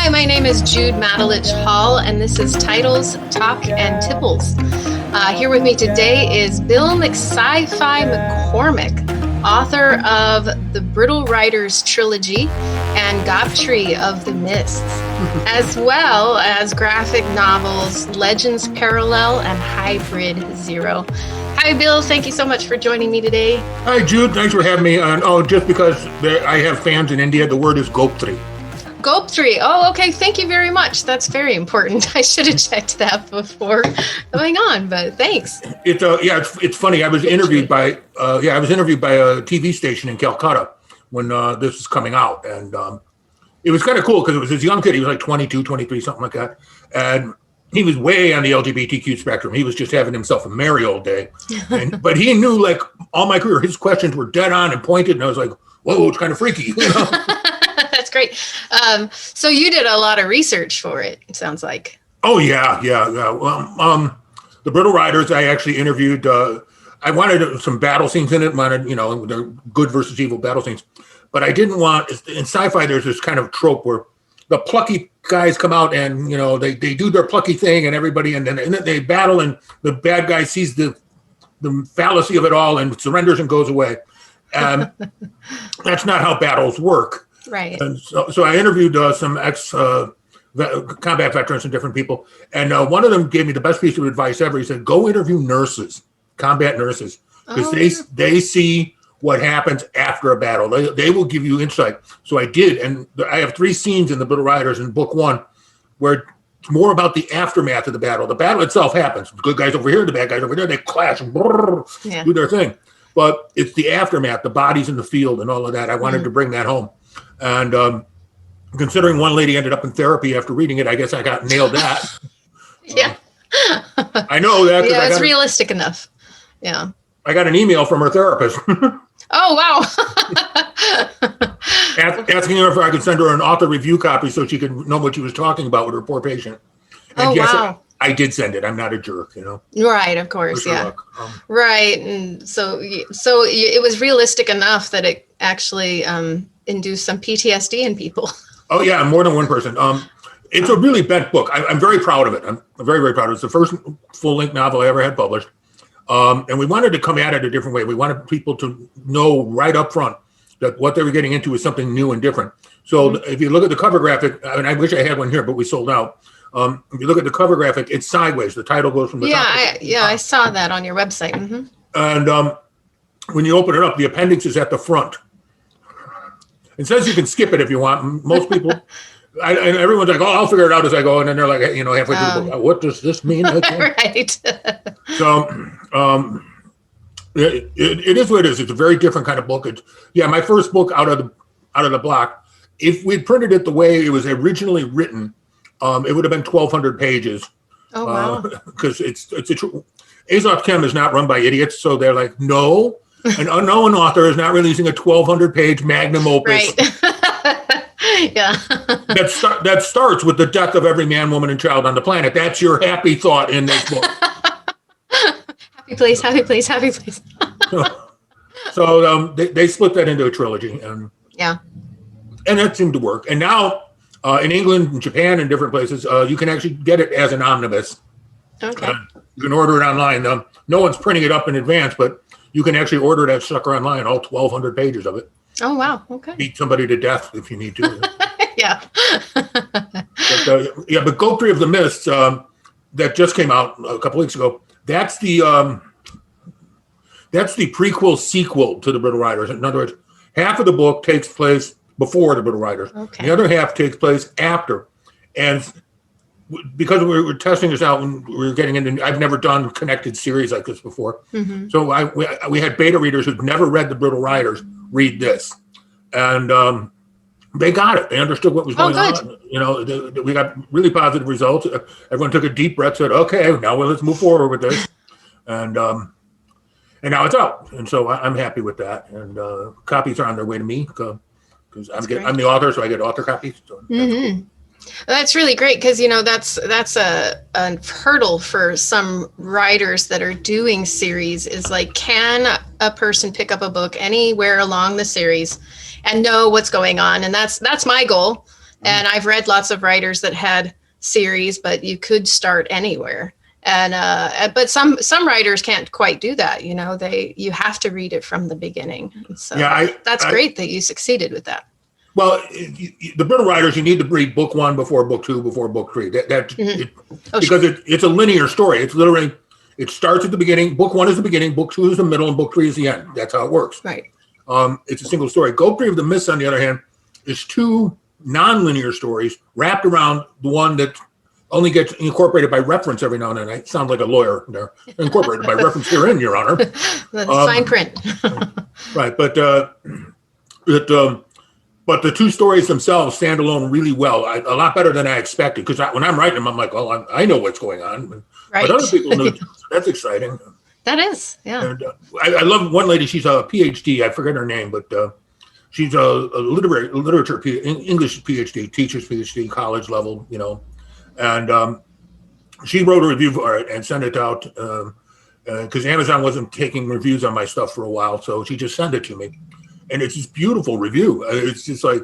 Hi, my name is Jude Matulich-Hall, and this is Titles, Talk, and Tipples. Here with me today is Bill McSci-Fi McCormick, author of the Brittle Riders trilogy and Godfrey of the Mists, as well as graphic novels Legends Parallel and Hybrid Zero. Hi, Bill. Thank you so much for joining me today. Hi, Jude. Thanks for having me. Just because I have fans in India, the word is Goptri. Goptri. Oh, okay. Thank you very much. That's very important. I should have checked that before going on, but thanks. It's funny. I was interviewed by a TV station in Calcutta when this was coming out, and it was kind of cool because it was this young kid. He was like 22, 23, something like that, and he was way on the LGBTQ spectrum. He was just having himself a merry old day, but he knew, like, all my career, his questions were dead on and pointed, and I was like, whoa, it's kind of freaky, you know? That's great. So you did a lot of research for it, it sounds like. Oh, yeah. Well, the Brittle Riders, I actually interviewed. I wanted some battle scenes in it, the good versus evil battle scenes. But I didn't want, in sci-fi, there's this kind of trope where the plucky guys come out and, they do their plucky thing and everybody, and then they battle and the bad guy sees the fallacy of it all and surrenders and goes away. That's not how battles work. Right. And so I interviewed some combat veterans and different people. And one of them gave me the best piece of advice ever. He said, go interview nurses, combat nurses, because they see what happens after a battle. They will give you insight. So I did. And I have 3 scenes in the Brittle Riders in book 1 where it's more about the aftermath of the battle. The battle itself happens. The good guys over here, the bad guys over there, they clash and do their thing. But it's the aftermath, the bodies in the field and all of that. I wanted to bring that home. And considering one lady ended up in therapy after reading it, I guess I got nailed that. Yeah. I know that. Yeah, it's realistic enough. Yeah. I got an email from her therapist. Oh, wow. Asking her if I could send her an author review copy so she could know what she was talking about with her poor patient. And yes, wow. I did send it. I'm not a jerk, Right, of course, yeah. Right, and so it was realistic enough that it actually induced some PTSD in people. Oh, yeah, more than one person. It's a really bent book. I'm very proud of it. I'm very, very proud of it. It's the first full-length novel I ever had published. And we wanted to come at it a different way. We wanted people to know right up front that what they were getting into is something new and different. So if you look at the cover graphic, and I wish I had one here, but we sold out. If you look at the cover graphic, it's sideways. The title goes from the top. I saw that on your website. Mm-hmm. And when you open it up, the appendix is at the front. It says you can skip it if you want. Most people, and everyone's like, "Oh, I'll figure it out as I go," and then they're like, halfway through the book, what does this mean? Right. So it is what it is. It's a very different kind of book. My first book out of the block. If we'd printed it the way it was originally written, it would have been 1,200 pages. Oh, wow. Because it's Aesop Chem is not run by idiots, so they're like, no, an unknown author is not releasing a 1,200-page magnum opus. Right. Yeah. that starts with the death of every man, woman, and child on the planet. That's your happy thought in this book. Happy place, happy place, happy place. So they split that into a trilogy, and that seemed to work. And now in England and Japan and different places, you can actually get it as an omnibus. Okay. You can order it online. No one's printing it up in advance, but you can actually order that sucker online, all 1,200 pages of it. Oh, wow. Okay. Beat somebody to death if you need to. Yeah. But Goptri of the Mists, that just came out a couple weeks ago, that's the prequel sequel to the Brittle Riders. In other words, half of the book takes place before the Brittle Riders. Okay. The other half takes place after. And because we were testing this out and we were getting into, I've never done connected series like this before. Mm-hmm. So we had beta readers who'd never read the Brittle Riders read this. And they got it. They understood what was going on. We got really positive results. Everyone took a deep breath, said, okay, now let's move forward with this. And now it's out. And so I'm happy with that. And copies are on their way to me because I'm the author, so I get author copies. So that's cool. That's really great because, that's a hurdle for some writers that are doing series is like, can a person pick up a book anywhere along the series and know what's going on? And that's my goal. And I've read lots of writers that had series, but you could start anywhere. And but some writers can't quite do that. You know, you have to read it from the beginning. So that's great that you succeeded with that. Well, the Brittle Writers, you need to read book 1 before book 2 before book 3. Because it's a linear story. It's literally, it starts at the beginning. Book 1 is the beginning. Book 2 is the middle, and book 3 is the end. That's how it works. Right. It's a single story. Gothic of the Myths, on the other hand, is 2 non-linear stories wrapped around the one that only gets incorporated by reference every now and then. I sound like a lawyer there. Incorporated by reference herein, Your Honor. That's fine print. Right, but the 2 stories themselves stand alone really well, a lot better than I expected. Because when I'm writing them, I'm like, well, I know what's going on. Right. But other people know too, so that's exciting. That is, yeah. And I love one lady. She's a PhD. I forget her name, but she's a literature English PhD, teacher's PhD, college level, you know. And she wrote a review for it and sent it out because Amazon wasn't taking reviews on my stuff for a while, so she just sent it to me. And it's this beautiful review. It's just like,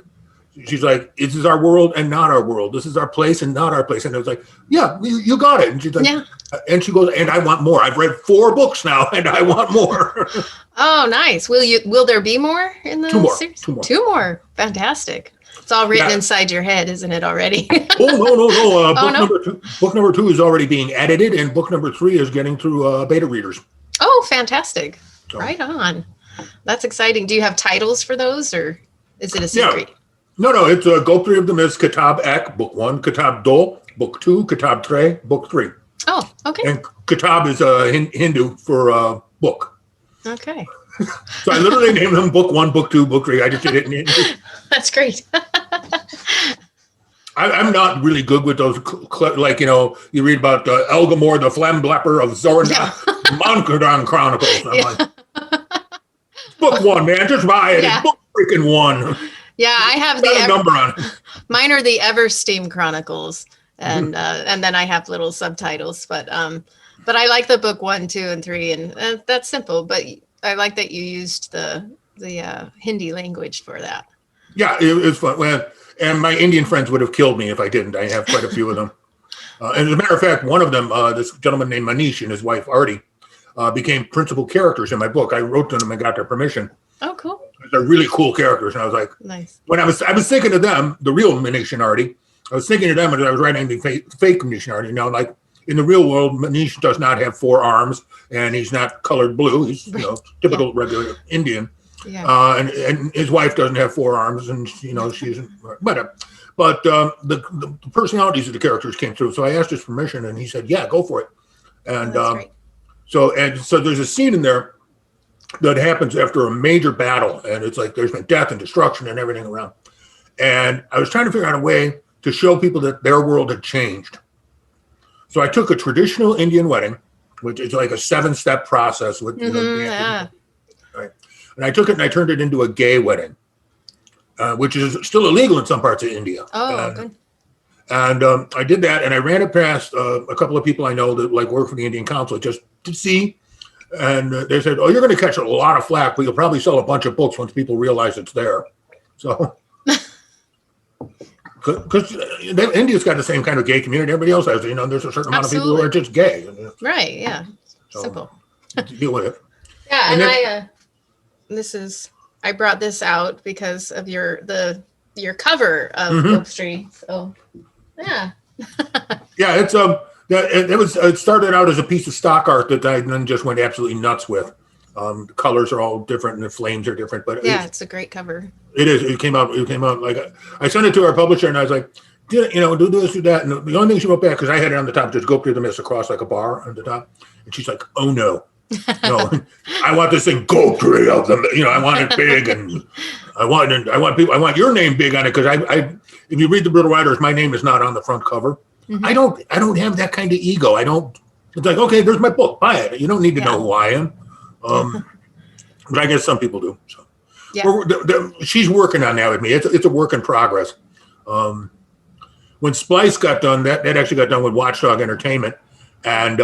she's like, this is our world and not our world. This is our place and not our place. And I was like, yeah, you got it. And she's like, and she goes, and I want more. I've read 4 books now and I want more. Oh, nice. Will there be more in the series? 2 more. 2 more. Fantastic. It's all written inside your head, isn't it already? Oh, no. Book number 2 is already being edited, and book number 3 is getting through beta readers. Oh, fantastic. So. Right on. That's exciting. Do you have titles for those, or is it a secret? Yeah. No, it's Gothic of the Myths, Kitab Ek, book 1, Kitab Do, book 2, Kitab Tre, book 3. Oh, okay. And Kitab is Hindu for book. Okay. So I literally named them book 1, book 2, book 3. I just did it in English. That's great. I'm not really good with those, like, you know, you read about Elgamore, the Flamblepper of Zorna, Monkerdon Chronicles. I'm like, book 1, man, just buy it. It's book freaking 1. Yeah, I have the number on it. Mine are the Eversteam Chronicles, and then I have little subtitles. But I like the book 1, 2, and 3, and that's simple. But I like that you used the Hindi language for that. Yeah, it was fun. Well, and my Indian friends would have killed me if I didn't. I have quite a few of them. And as a matter of fact, one of them, this gentleman named Manish and his wife Artie, became principal characters in my book. I wrote to them and got their permission. Oh, cool. They're really cool characters. And I was like, nice. When I was thinking of them, the real Manish and Artie, I was thinking of them as I was writing the fake Manish and Artie. You know, like in the real world, Manish does not have 4 arms and he's not colored blue. He's, you know, typical regular Indian. Yeah. And his wife doesn't have 4 arms, and you know she's whatever. But the personalities of the characters came through. So I asked his permission, and he said, "Yeah, go for it." And so there's a scene in there that happens after a major battle, and it's like there's been death and destruction and everything around. And I was trying to figure out a way to show people that their world had changed. So I took a traditional Indian wedding, which is like a 7-step process with right. And I took it and I turned it into a gay wedding, which is still illegal in some parts of India. Oh, good. And I did that, and I ran it past a couple of people I know that like work for the Indian Council just to see. And they said, "Oh, you're going to catch a lot of flack, but you'll probably sell a bunch of books once people realize it's there." So, because India's got the same kind of gay community everybody else has. You know, there's a certain amount of people who are just gay. Right? Yeah. So, simple. Deal with it. Yeah, and then, I brought this out because of your cover of Book Street. So yeah. Yeah, it's it started out as a piece of stock art that I then just went absolutely nuts with. The colors are all different and the flames are different, but it's a great cover. It is. It came out like I sent it to our publisher and I was like, do this, do that. And the only thing she wrote back, because I had it on the top, just go through the mist across like a bar on the top, and she's like, "Oh no. No, I want this thing go through of them. You know, I want it big, and I want your name big on it because if you read the Brittle Writers, my name is not on the front cover. I don't have that kind of ego. It's like, okay, there's my book, buy it. You don't need to know who I am. But I guess some people do. So she's working on that with me. It's a work in progress. When Splice got done, that actually got done with Watchdog Entertainment, and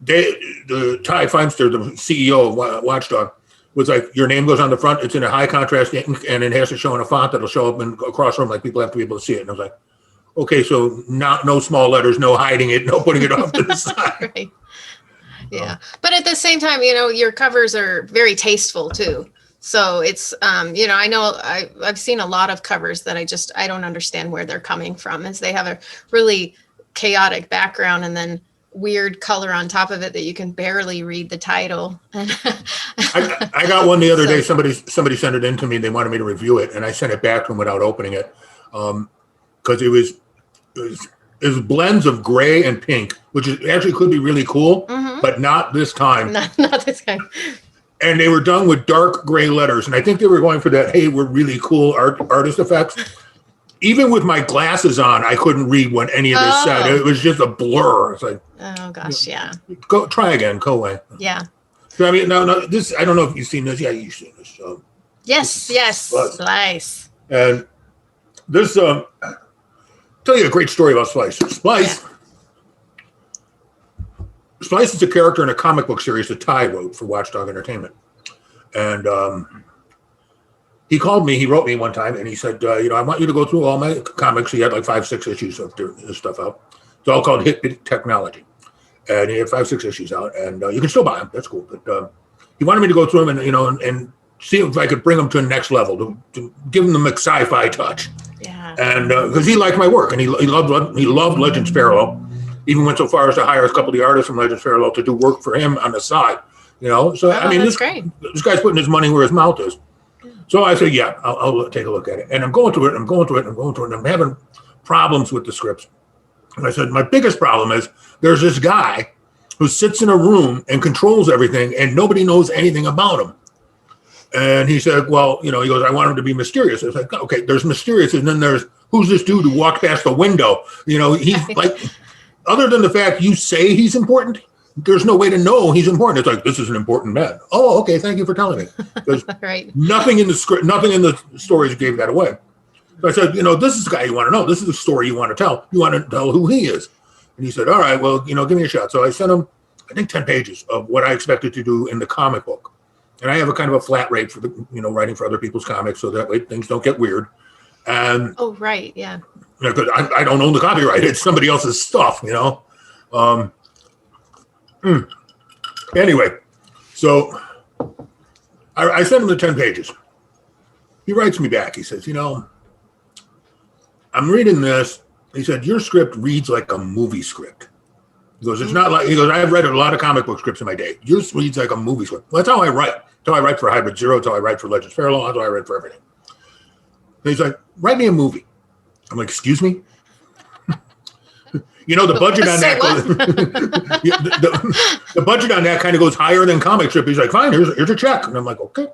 the Ty Feimster, the CEO of Watchdog, was like your name goes on the front. It's in a high contrast ink, and it has to show in a font that'll show up in across room, like people have to be able to see it. And I was like, okay, so no small letters, no hiding it, no putting it off to the side. Right. Yeah, but at the same time, you know, your covers are very tasteful too. So it's, you know, I know I've seen a lot of covers that I don't understand where they're coming from, as they have a really chaotic background and then weird color on top of it that you can barely read the title. I got one the other day. Somebody sent it in to me. They wanted me to review it, and I sent it back to them without opening it, because it was blends of gray and pink, which is actually could be really cool, but not this time. Not this time. And they were done with dark gray letters, and I think they were going for that. Hey, we're really cool artist effects. Even with my glasses on, I couldn't read what any of this said. It was just a blur. It's like, oh gosh, yeah. Go try again. Go away. Yeah. So I mean, no. This I don't know if you've seen this. Yeah, you've seen this. Yes. Slice. And this, tell you a great story about Slice. Slice is a character in a comic book series that Ty wrote for Watchdog Entertainment, and he called me. He wrote me one time, and he said, you know, I want you to go through all my comics. He had like 5-6 issues of this stuff out. It's all called Hit Technology, and he had 5-6 issues out, and you can still buy them. That's cool. But he wanted me to go through them and, you know, and see if I could bring them to the next level, to give them the MCSCIFI touch. Yeah. And because he liked my work, and he loved Legends Parallel, even went so far as to hire a couple of the artists from Legends Parallel to do work for him on the side. You know, so I mean, this guy's putting his money where his mouth is. So I said, yeah, I'll take a look at it. And I'm going through it, and I'm having problems with the scripts. And I said, my biggest problem is there's this guy who sits in a room and controls everything, and nobody knows anything about him. And he said, well, you know, he goes, I want him to be mysterious. I was like, okay, there's mysterious, and then there's, who's this dude who walked past the window? You know, he's like, other than the fact you say he's important, there's no way to know he's important. It's like, this is an important man. Oh, okay, thank you for telling me. Because right. Nothing in the script, nothing in the stories gave that away. So I said, you know, this is the guy you want to know. This is the story you want to tell. You want to tell who he is. And he said, all right, well, you know, give me a shot. So I sent him, I think, 10 pages of what I expected to do in the comic book. And I have a kind of a flat rate for the, you know, writing for other people's comics, so that way things don't get weird. And oh, right, yeah. You know, 'cause I don't own the copyright; it's somebody else's stuff, you know. Anyway, so I sent him the 10 pages. He writes me back. He says, you know, I'm reading this. He said, your script reads like a movie script. He goes, it's not like, he goes, I've read a lot of comic book scripts in my day. Yours reads like a movie script. Well, that's how I write. That's how I write for Hybrid Zero. That's how I write for Legends Parallel. That's how I write for everything. And he's like, write me a movie. I'm like, excuse me? You know, the budget on that the budget on that kind of goes higher than comic strip. He's like, fine, here's a check. And I'm like, okay.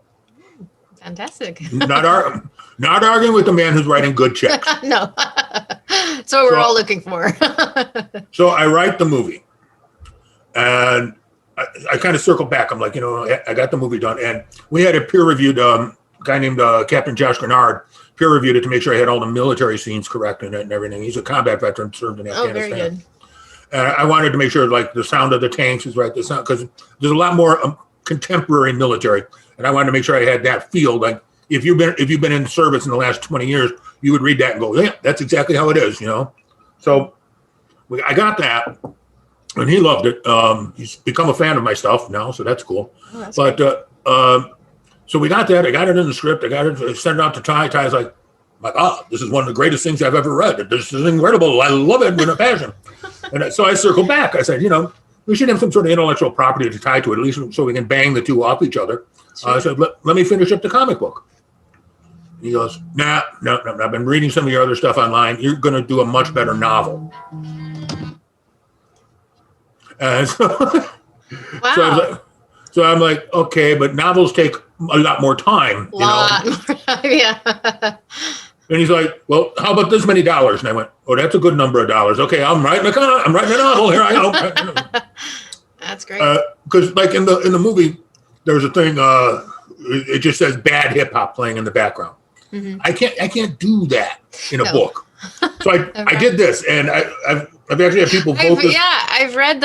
Fantastic. Not arguing with the man who's writing good checks. No. That's what we're all looking for. So I write the movie. And I kind of circle back. I'm like, you know, I got the movie done. And we had a peer-reviewed guy named Captain Josh Grenard peer-reviewed it to make sure I had all the military scenes correct in it and everything. He's a combat veteran, served in Afghanistan. Oh, very good. And I wanted to make sure, like, the sound of the tanks is right. The sound, because there's a lot more contemporary military, and I wanted to make sure I had that feel. Like, if you've been in service in the last 20 years, you would read that and go, yeah, that's exactly how it is, you know. So I got that, and he loved it. He's become a fan of my stuff now, so that's cool. Oh, that's great. So we got that. I got it in the script. I got it. I sent it out to Ty. Ty's like, my God, this is one of the greatest things I've ever read. This is incredible. I love it with a passion. And so I circled back. I said, you know, we should have some sort of intellectual property to tie to it, at least so we can bang the two off each other. Sure. I said, let me finish up the comic book. He goes, no. I've been reading some of your other stuff online. You're going to do a much better novel. And so, wow. So I'm like, okay, but novels take a lot more time. You know? Yeah. And he's like, well, how about this many dollars? And I went, oh, that's a good number of dollars. Okay, I'm writing a novel. Here I go. That's great. Because like in the movie, there's a thing. It just says bad hip hop playing in the background. Mm-hmm. I can't do that in a book. So I did this, and I've actually had people vote this. Yeah, I read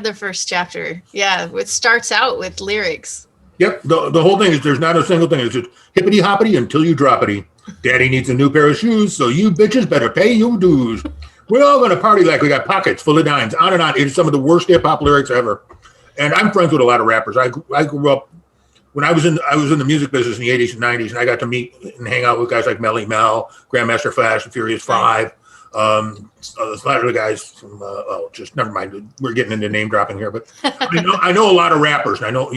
the first chapter. Yeah, it starts out with lyrics. Yep. The whole thing is there's not a single thing. It's just hippity hoppity until you droppity. Daddy needs a new pair of shoes, so you bitches better pay your dues. We're all going to party like we got pockets full of dimes. On and on. It's some of the worst hip hop lyrics ever. And I'm friends with a lot of rappers. I grew up when I was in the music business in the 80s and 90s, and I got to meet and hang out with guys like Melly Mel, Grandmaster Flash, and Furious Five. A lot of the guys from just never mind. We're getting into name dropping here, but I know a lot of rappers. And I know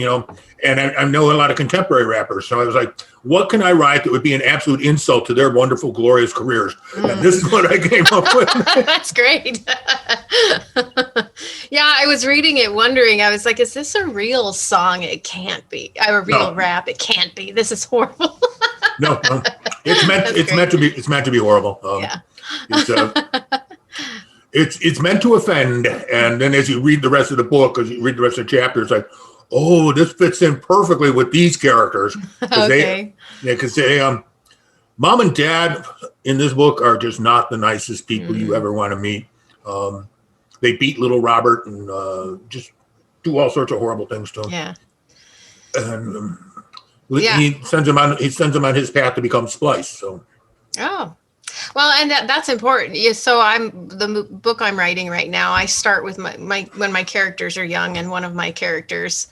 and I know a lot of contemporary rappers. So I was like, what can I write that would be an absolute insult to their wonderful, glorious careers? And this is what I came up with. That's great. Yeah, I was reading it, wondering. I was like, is this a real song? It can't be. A real rap? It can't be. This is horrible. No, it's meant to be horrible. Yeah. It's meant to offend, and then as you read the rest of the book, as you read the rest of the chapters, like, oh, this fits in perfectly with these characters. Okay. Because mom and dad in this book are just not the nicest people you ever want to meet. They beat little Robert and just do all sorts of horrible things to him. Yeah. And he sends him on his path to become Splice. So. Oh. Well, and that's important. Yeah, so the book I'm writing right now, I start with my when my characters are young and one of my characters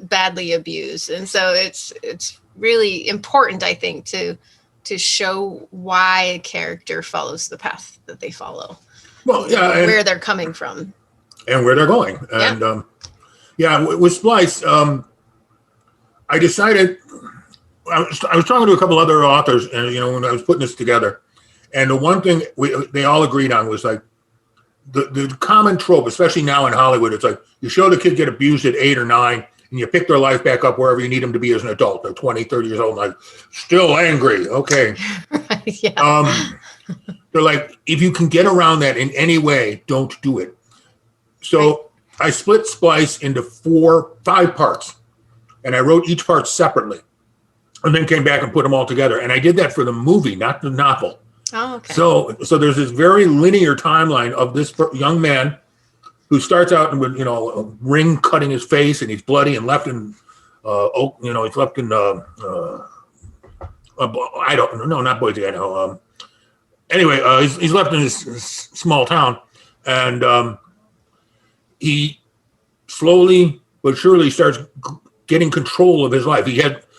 badly abused. And so it's really important, I think, to show why a character follows the path that they follow. Well, yeah, and where they're coming from. And where they're going. And with Splice, I decided I was talking to a couple other authors, and when I was putting this together, and the one thing they all agreed on was like the common trope, especially now in Hollywood. It's like you show the kid get abused at 8 or 9, and you pick their life back up wherever you need them to be as an adult. They're 20, 30 years old, and like still angry. Okay. Right, yeah. They're like, if you can get around that in any way, don't do it. So I split Splice into 5 parts, and I wrote each part separately, and then came back and put them all together. And I did that for the movie, not the novel. Oh, okay. So there's this very linear timeline of this young man who starts out with a ring cutting his face, and he's bloody and left in he's left in I don't know, not Boise, Idaho. Anyway, he's left in this small town, and he slowly but surely starts getting control of his life.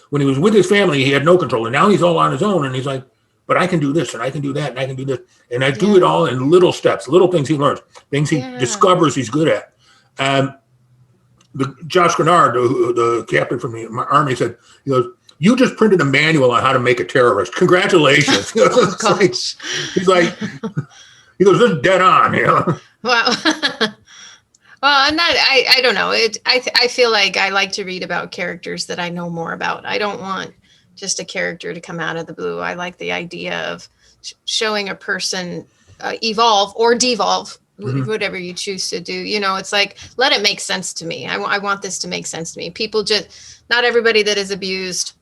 When he was with his family, he had no control, and now he's all on his own, and he's like, but I can do this, and I can do that, and I can do this. And I do it all in little steps, little things he learns, things he discovers he's good at. Josh Grenard, the captain from the Army, said, he goes, you just printed a manual on how to make a terrorist. Congratulations. He goes, he goes, this is dead on. Wow. Well, I'm not, I don't know. I feel like I like to read about characters that I know more about. I don't want just a character to come out of the blue. I like the idea of showing a person evolve or devolve, whatever you choose to do. It's like, let it make sense to me. I want this to make sense to me. Not everybody that is abused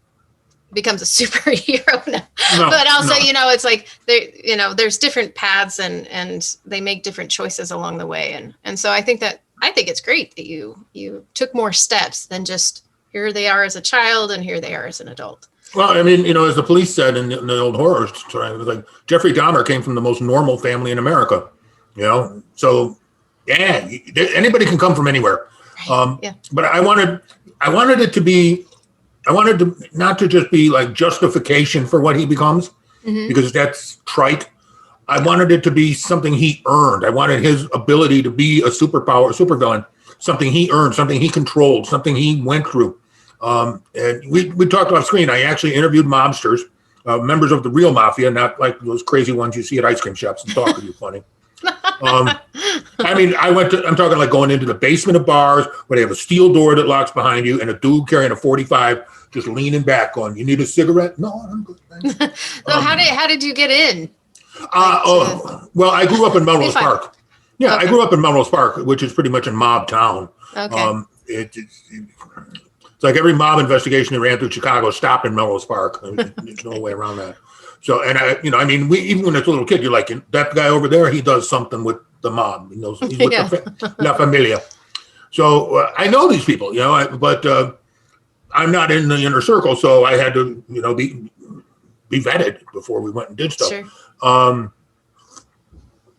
becomes a superhero now. But also, it's like, there's different paths and they make different choices along the way. And so I think it's great that you took more steps than just here they are as a child and here they are as an adult. Well, I mean, as the police said in the old horror story, it was like Jeffrey Dahmer came from the most normal family in America, So, anybody can come from anywhere. But I wanted not to just be like justification for what he becomes, because that's trite. I wanted it to be something he earned. I wanted his ability to be a supervillain, something he earned, something he controlled, something he went through. And we talked off screen. I actually interviewed mobsters, members of the real mafia, not like those crazy ones you see at ice cream shops and talk to you funny. I mean, I'm talking like going into the basement of bars where they have a steel door that locks behind you and a dude carrying a 45 just leaning back going, you need a cigarette? No, I'm good. So how did you get in? Well, I grew up in Melrose Park. Yeah, okay. I grew up in Melrose Park, which is pretty much a mob town. Okay. It's like every mob investigation that ran through Chicago stopped in Melrose Park. There's no way around that. So, and even when it's a little kid, you're like, that guy over there, he does something with the mob. He knows he's with La Familia. So I know these people, but I'm not in the inner circle, so I had to, be vetted before we went and did stuff. Sure.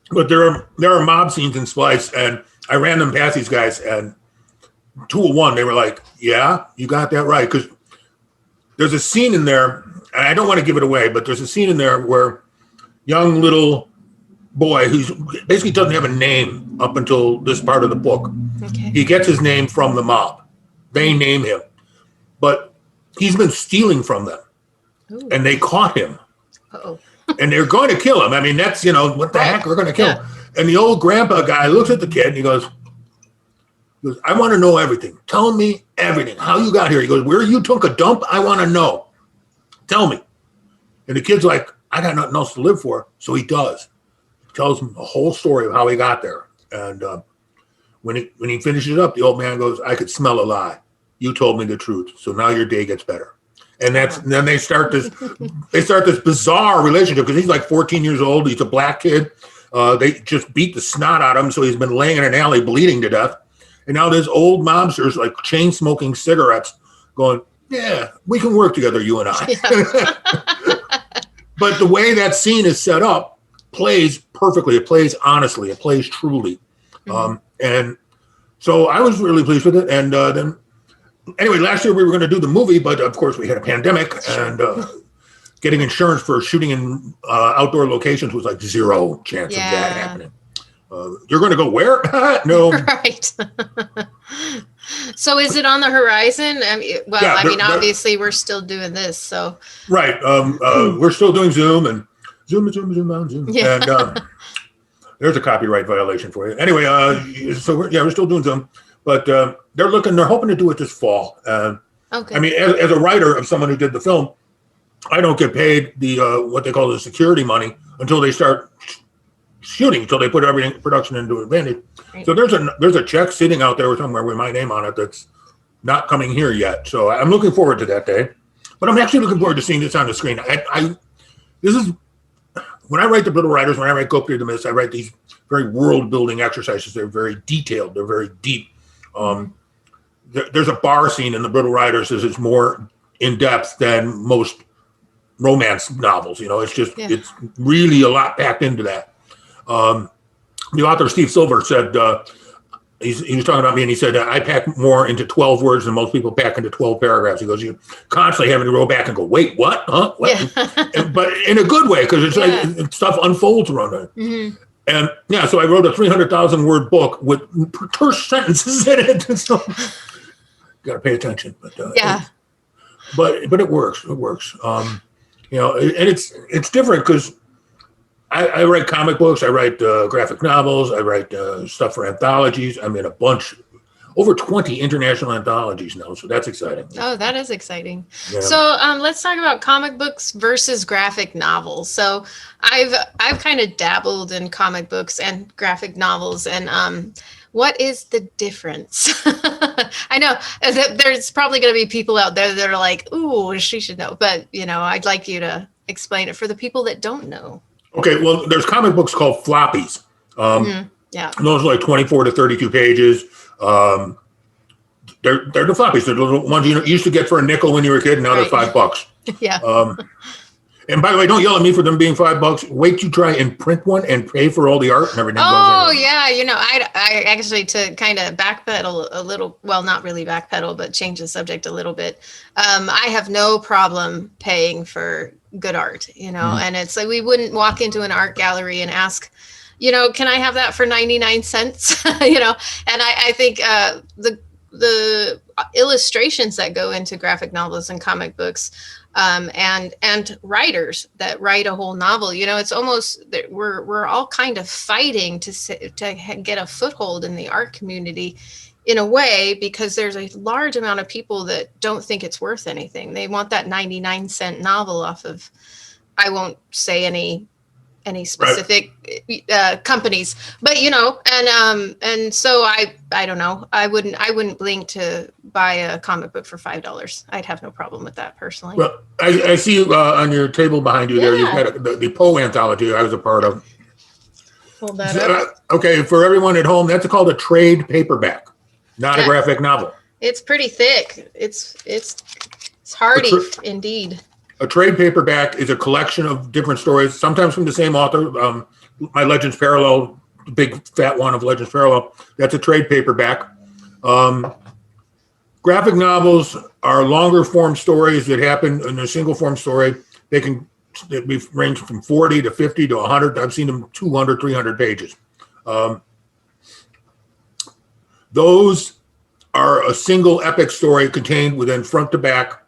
But there are mob scenes in Splice, and I ran them past these guys, and 201, they were like, "Yeah, you got that right." Because there's a scene in there, and I don't want to give it away, but there's a scene in there where young little boy who's basically doesn't have a name up until this part of the book. Okay. He gets his name from the mob. They name him, but he's been stealing from them. Ooh. And they caught him. Uh-oh. And they're going to kill him. I mean, that's, what the heck? We're going to kill him. And the old grandpa guy looks at the kid and he goes, "I want to know everything. Tell me everything. How you got here." He goes, "Where you took a dump? I want to know. Tell me." And the kid's like, "I got nothing else to live for." So he does. He tells him the whole story of how he got there. And when he finishes up, the old man goes, "I could smell a lie. You told me the truth. So now your day gets better." And then they start this bizarre relationship because he's like 14 years old. He's a black kid. They just beat the snot out of him. So he's been laying in an alley bleeding to death. And now this old mobster's like chain smoking cigarettes going, "Yeah, we can work together, you and I." Yeah. But the way that scene is set up plays perfectly. It plays honestly. It plays truly. Mm-hmm. And so I was really pleased with it. And then anyway, last year we were going to do the movie, but of course we had a pandemic, and getting insurance for shooting in outdoor locations was like zero chance of that happening. You're going to go where? No. Right. So is it on the horizon? Obviously we're still doing this, so. Right. We're still doing Zoom and Zoom. Yeah. And there's a copyright violation for you. Anyway, so we're still doing Zoom. But they're hoping to do it this fall. Okay. I mean, as a writer of someone who did the film, I don't get paid the what they call the security money until they start shooting, until they put everything production into Advantage. Right. So there's a check sitting out there somewhere with my name on it that's not coming here yet. So I'm looking forward to that day. But I'm actually looking forward to seeing this on the screen. This is when I write the Brittle Writers, when I write Go Up to the Mist, I write these very world building exercises. They're very detailed. They're very deep. There's a bar scene in the Brittle Writers that is more in depth than most romance novels. It's really a lot packed into that. The author Steve Silver said he was talking about me, and he said I pack more into 12 words than most people pack into 12 paragraphs. He goes, "You're constantly having to roll back and go, wait, what? Huh? What?" Yeah. But in a good way, because it's like stuff unfolds around it. Mm-hmm. And so I wrote a 300,000 word book with terse sentences in it. So got to pay attention. But but it works. It works. And it's different because I write comic books. I write graphic novels. I write stuff for anthologies. I'm in a bunch. Over 20 international anthologies now, so that's exciting. Oh, that is exciting. Yeah. So let's talk about comic books versus graphic novels. So I've kind of dabbled in comic books and graphic novels, and what is the difference? I know there's probably going to be people out there that are like, "Ooh, she should know," but I'd like you to explain it for the people that don't know. Okay, well, there's comic books called floppies. Yeah, those are like 24 to 32 pages. They're the floppies. They're the little ones you used to get for a nickel when you were a kid. Now they're $5. Yeah. And by the way, don't yell at me for them being $5. Wait till you try and print one and pay for all the art and everything. Oh yeah, I actually, to kind of backpedal a little. Well, not really backpedal, but change the subject a little bit. I have no problem paying for good art. And it's like we wouldn't walk into an art gallery and ask, can I have that for 99 cents? And I think the illustrations that go into graphic novels and comic books, and writers that write a whole novel, it's almost that we're all kind of fighting to get a foothold in the art community in a way, because there's a large amount of people that don't think it's worth anything. They want that 99-cent novel off of, I won't say any specific companies, but and so I don't know. I wouldn't blink to buy a comic book for $5. I'd have no problem with that personally. Well, I see on your table behind you there, you've got the Poe anthology I was a part of. Hold that up. Okay, for everyone at home, that's called a trade paperback, not a graphic novel. It's pretty thick. It's hardy indeed. A trade paperback is a collection of different stories, sometimes from the same author. My Legends Parallel, the big fat one of Legends Parallel, that's a trade paperback. Graphic novels are longer form stories that happen in a single form story. They range from 40 to 50 to 100. I've seen them 200, 300 pages. Those are a single epic story contained within front to back.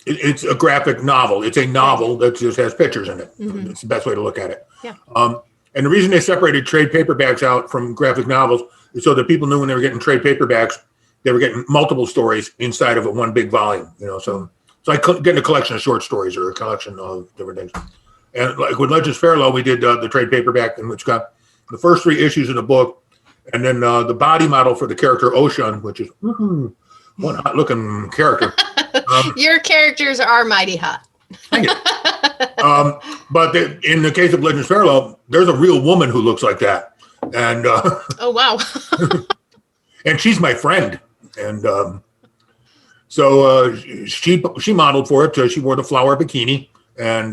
It's a graphic novel. It's a novel that just has pictures in it. Mm-hmm. It's the best way to look at it. Yeah. And the reason they separated trade paperbacks out from graphic novels is so that people knew when they were getting trade paperbacks, they were getting multiple stories inside of one big volume. So I get a collection of short stories or a collection of different things. And like with Legends Parallel, we did the trade paperback, in which got the first 3 issues of the book, and then the body model for the character Ocean, which is one hot looking character. Your characters are mighty hot. Thank you. But in the case of Legends Parallel, there's a real woman who looks like that, and oh wow, and she's my friend, and so she modeled for it. She wore the flower bikini, and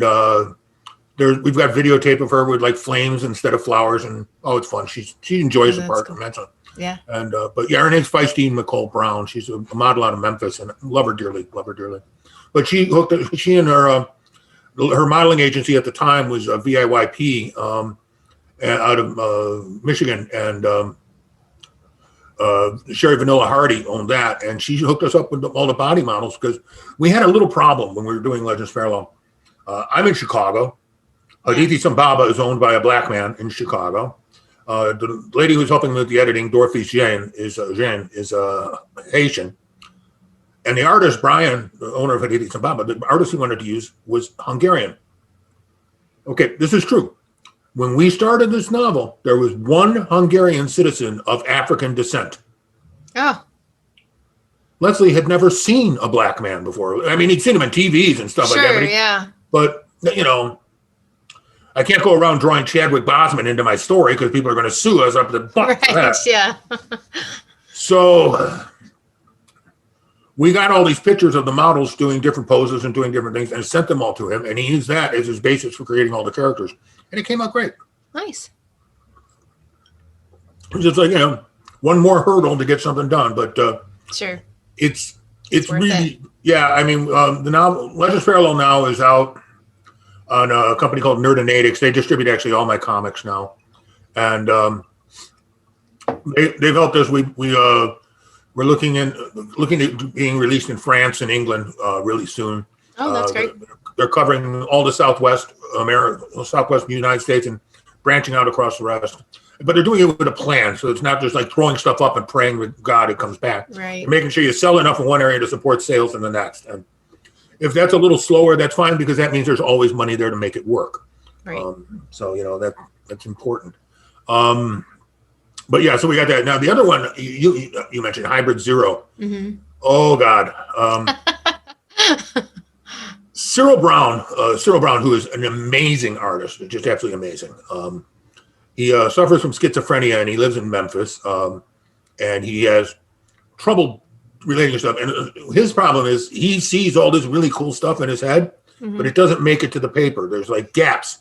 we've got videotape of her with like flames instead of flowers, and it's fun. She enjoys the part immensely. Yeah. And but yeah, her name's Feisty McCall Brown. She's a model out of Memphis, and love her dearly. But she and her modeling agency at the time was VIYP out of Michigan, and Sherry Vanilla Hardy owned that, and she hooked us up with all the body models because we had a little problem when we were doing Legends Parallel. I'm in Chicago. Aditi Sambaba is owned by a black man in Chicago. The lady who's helping with the editing, Dorothy Jean, is Haitian. And the artist, Brian, the owner of Aditi Sambaba, the artist he wanted to use was Hungarian. Okay, this is true. When we started this novel, there was one Hungarian citizen of African descent. Oh. Leslie had never seen a black man before. I mean, he'd seen him on TVs and stuff like that. But, I can't go around drawing Chadwick Boseman into my story because people are going to sue us up the butt. Right, yeah. So we got all these pictures of the models doing different poses and doing different things and sent them all to him. And he used that as his basis for creating all the characters. And it came out great. Nice. It's just like, one more hurdle to get something done. But sure. It's really, I mean, the novel, Legends Parallel now is out on a company called Nerdonatics. They distribute actually all my comics now. And they've helped us. We're looking at being released in France and England really soon. Oh, that's great. They're covering all the Southwest United States and branching out across the rest. But they're doing it with a plan, so it's not just like throwing stuff up and praying with God it comes back. Right. You're making sure you sell enough in one area to support sales in the next. And if that's a little slower, that's fine because that means there's always money there to make it work. Right. So that's important. But yeah, so we got that. Now the other one you mentioned, Hybrid Zero. Mm-hmm. Oh God. Cyril Brown, who is an amazing artist, just absolutely amazing. He suffers from schizophrenia and he lives in Memphis. And he has trouble relating to stuff. And his problem is he sees all this really cool stuff in his head, but it doesn't make it to the paper. There's like gaps.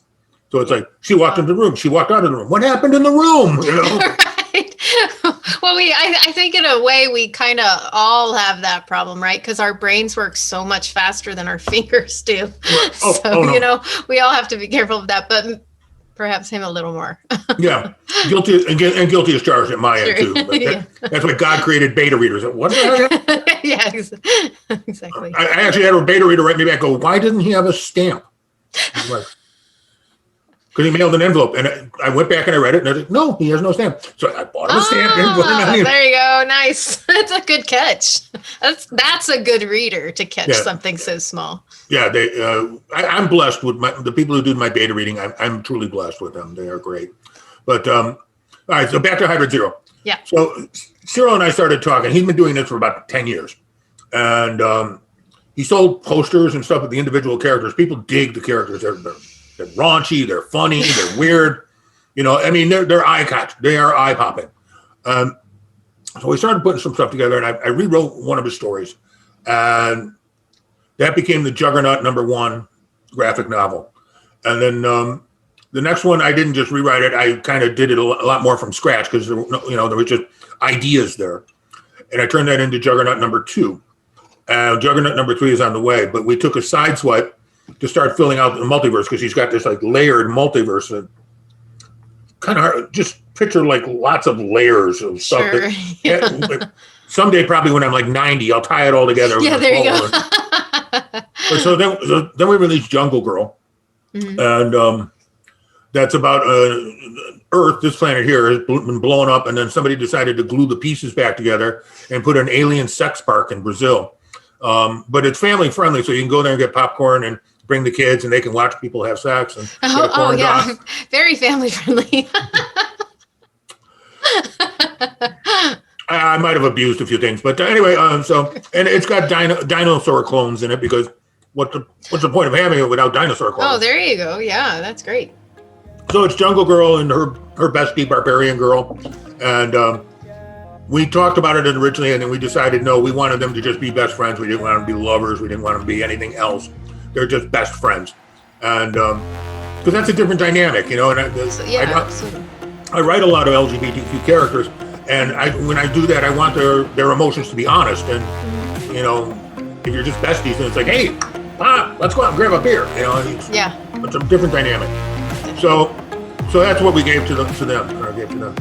So it's like, she walked into the room, she walked out of the room. What happened in the room? Right. Well, I think in a way we kind of all have that problem, right? Because our brains work so much faster than our fingers do. Right. No. We all have to be careful of that, but perhaps him a little more. Yeah. Guilty as charged at my end too. That's why God created beta readers. What the heck? Yeah, exactly. I actually had a beta reader write me back, go, why didn't he have a stamp? Because he mailed an envelope, and I went back and I read it, and I was like, no, he has no stamp. So I bought him a stamp. There you go. Nice. That's a good catch. That's a good reader to catch something so small. Yeah, I'm blessed with the people who do my beta reading. I'm truly blessed with them. They are great. But all right, so back to Hybrid Zero. Yeah. So Cyril and I started talking. He's been doing this for about 10 years, and he sold posters and stuff with the individual characters. People dig the characters. They're raunchy, they're funny, they're weird. I mean, they're eye-catch. They are eye-popping. So we started putting some stuff together, and I rewrote one of his stories, and that became the Juggernaut #1 graphic novel. And then the next one, I didn't just rewrite it. I kind of did it a lot more from scratch because there were just ideas there. And I turned that into Juggernaut #2. Juggernaut #3 is on the way. But we took a side swipe to start filling out the multiverse because he's got this like layered multiverse. That kind of hard, just picture like lots of layers of stuff. Sure. Someday, probably when I'm like 90, I'll tie it all together. Yeah, there you go. But so then we released Jungle Girl. And that's about Earth, this planet here, has been blown up, and then somebody decided to glue the pieces back together and put an alien sex park in Brazil. But it's family friendly, so you can go there and get popcorn and bring the kids, and they can watch people have sex. And yeah, very family friendly. I might have abused a few things, but anyway, and it's got dinosaur clones in it because what's the point of having it without dinosaur clones? Oh, there you go. Yeah, that's great. So it's Jungle Girl and her bestie, Barbarian Girl, and we talked about it originally, and then we decided no, we wanted them to just be best friends. We didn't want them to be lovers. We didn't want them to be anything else. They're just best friends, and because that's a different dynamic, you know. And I write a lot of LGBTQ characters, and when I do that, I want their emotions to be honest. And you know, if you're just besties, then it's like, hey, let's go out and grab a beer. You know, it's a different dynamic. So that's what we gave to them. Or gave to them.